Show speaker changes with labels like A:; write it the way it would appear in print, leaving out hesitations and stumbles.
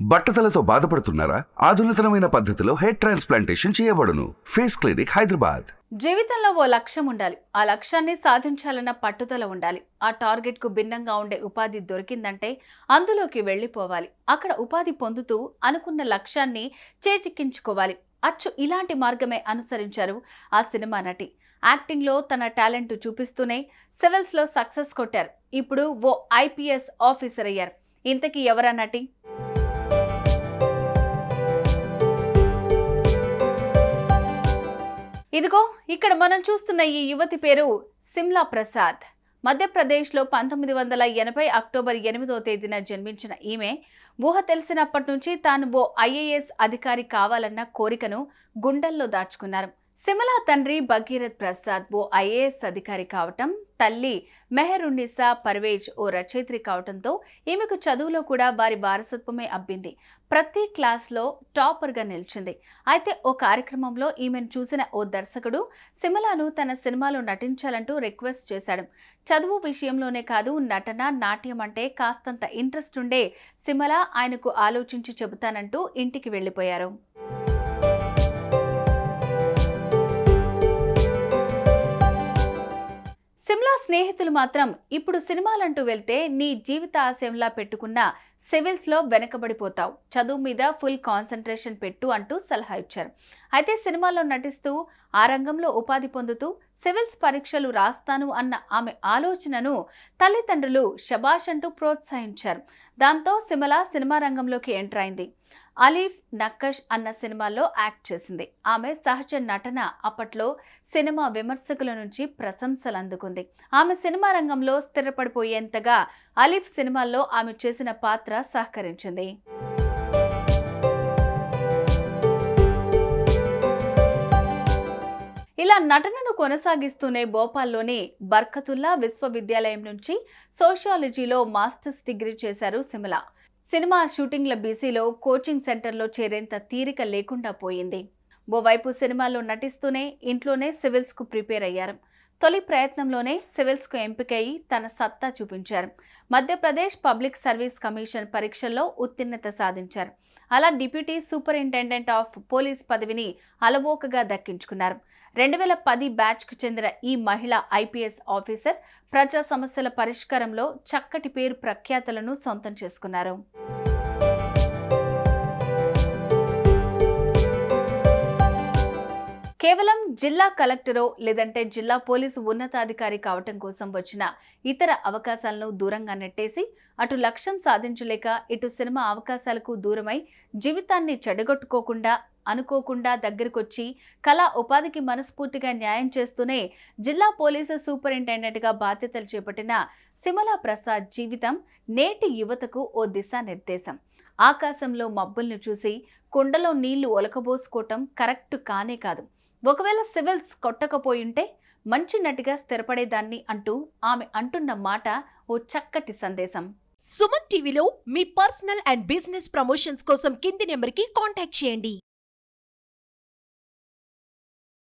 A: బట్టతలతో బాధపడుతున్నారా? ఆధునితనమైన పద్ధతిలో hair transplantation చేయబడును. Face clinic, Hyderabad.
B: జీవితంలో ఓ లక్ష్యం ఉండాలి. ఆ లక్ష్యాన్ని సాధించాలన్న పట్టుదల ఉండాలి. ఆ టార్గెట్ కు భిన్నంగా ఉండే ఉపాధి దొరికిందంటే అందులోకి వెళ్లిపోవాలి. అక్కడ ఉపాధి పొందుతూ అనుకున్న లక్ష్యాన్ని చేజిక్కించుకోవాలి. అచ్చు ఇలాంటి మార్గమే అనుసరించారు ఆ సినిమా నటి. యాక్టింగ్ లో తన టాలెంట్ చూపిస్తూనే సివిల్స్ లో సక్సెస్ కొట్టారు. ఇప్పుడు ఓ IPS ఆఫీసర్ అయ్యారు. ఇంతకీ ఎవరా నటి? ఇదిగో ఇక్కడ మనం చూస్తున్న ఈ యువతి పేరు సిమ్లా ప్రసాద్. మధ్యప్రదేశ్లో 1980 అక్టోబర్ 8వ తేదీన జన్మించిన ఈమె ఊహ తెలిసినప్పటి నుంచి తాను ఓ IAS అధికారి కావాలన్న కోరికను గుండెల్లో దాచుకున్నారు. సిమ్లా తండ్రి భగీరథ్ ప్రసాద్ ఓ IAS అధికారి కావటం, తల్లి మెహరున్నిసా పర్వేజ్ ఓ రచయిత్రి కావటంతో ఈమెకు చదువులో కూడా వారి వారసత్వమే అబ్బింది. ప్రతి క్లాస్లో టాపర్గా నిలిచింది. అయితే ఓ కార్యక్రమంలో ఈమెను చూసిన ఓ దర్శకుడు సిమ్లాను తన సినిమాలో నటించాలంటూ రిక్వెస్ట్ చేశాడు. చదువు విషయంలోనే కాదు, నటన, నాట్యం అంటే కాస్తంత ఇంట్రెస్ట్ ఉండే సిమ్లా ఆయనకు ఆలోచించి చెబుతానంటూ ఇంటికి వెళ్లిపోయారు. సిమ్లా స్నేహితులు మాత్రం ఇప్పుడు సినిమాలంటూ వెళ్తే నీ జీవిత ఆశయంలా పెట్టుకున్న సివిల్స్ లో వెనకబడిపోతావు, చదువు మీద ఫుల్ కాన్సన్ట్రేషన్ పెట్టు అంటూ సలహా ఇచ్చారు. అయితే సినిమాల్లో నటిస్తూ ఆ రంగంలో ఉపాధి పొందుతూ సివిల్స్ పరీక్షలు రాస్తాను అన్న ఆమె ఆలోచనను తల్లిదండ్రులు శబాష్ అంటూ ప్రోత్సహించారు. దాంతో సిమ్లా సినిమా రంగంలోకి ఎంటర్ అయింది. అలీఫ్ నక్కష్ అన్న సినిమాలో యాక్ట్ చేసింది. ఆమె సహజ నటన అప్పట్లో సినిమా విమర్శకుల నుంచి ప్రశంసలు అందుకుంది. ఆమె సినిమా రంగంలో స్థిరపడిపోయేంతగా అలీఫ్ సినిమాల్లో ఆమె చేసిన పాత్ర సహకరించింది. ఇలా నటనను కొనసాగిస్తూనే భోపాల్లోని బర్కతుల్లా విశ్వవిద్యాలయం నుంచి సోషియాలజీలో మాస్టర్స్ డిగ్రీ చేశారు సిమ్లా. సినిమా షూటింగ్ల బిజీలో కోచింగ్ సెంటర్లో చేరేంత తీరిక లేకుండా పోయింది. ఓవైపు సినిమాల్లో నటిస్తూనే ఇంట్లోనే సివిల్స్కు ప్రిపేర్ అయ్యారు. తొలి ప్రయత్నంలోనే సివిల్స్కు ఎంపికయి తన సత్తా చూపించారు. మధ్యప్రదేశ్ పబ్లిక్ సర్వీస్ కమిషన్ పరీక్షల్లో ఉత్తీర్ణత సాధించారు. అలా డిప్యూటీ సూపరింటెండెంట్ ఆఫ్ పోలీస్ పదవిని అలవోకగా దక్కించుకున్నారు. 2010 బ్యాచ్కు చెందిన ఈ మహిళా IPS ఆఫీసర్ ప్రజా సమస్యల పరిష్కారంలో చక్కటి పేరు ప్రఖ్యాతులను సొంతం చేసుకున్నారు. కేవలం జిల్లా కలెక్టరో లేదంటే జిల్లా పోలీసు ఉన్నతాధికారి కావటం కోసం వచ్చిన ఇతర అవకాశాలను దూరంగా నెట్టేసి అటు లక్ష్యం సాధించలేక ఇటు సినిమా అవకాశాలకు దూరమై జీవితాన్ని చెడగొట్టుకోకుండా అనుకోకుండా దగ్గరకొచ్చి కళా ఉపాధికి మనస్ఫూర్తిగా న్యాయం చేస్తూనే జిల్లా పోలీసు సూపరింటెండెంట్గా బాధ్యతలు చేపట్టిన సిమ్లా ప్రసాద్ జీవితం నేటి యువతకు ఓ దిశానిర్దేశం. ఆకాశంలో మబ్బుల్ని చూసి కుండలో నీళ్లు ఒలకబోసుకోవటం కరెక్ట్ కానే కాదు. ఒకవేళ సివిల్స్ కొట్టకపోయింటే మంచి నటిగా స్థిరపడేదాన్ని అంటూ ఆమె అంటున్న మాట ఓ చక్కటి సందేశం.
C: సుమన్ టీవీలో మీ పర్సనల్ అండ్ బిజినెస్ ప్రమోషన్స్ కోసం కింది నెంబర్కి కాంటాక్ట్ చేయండి.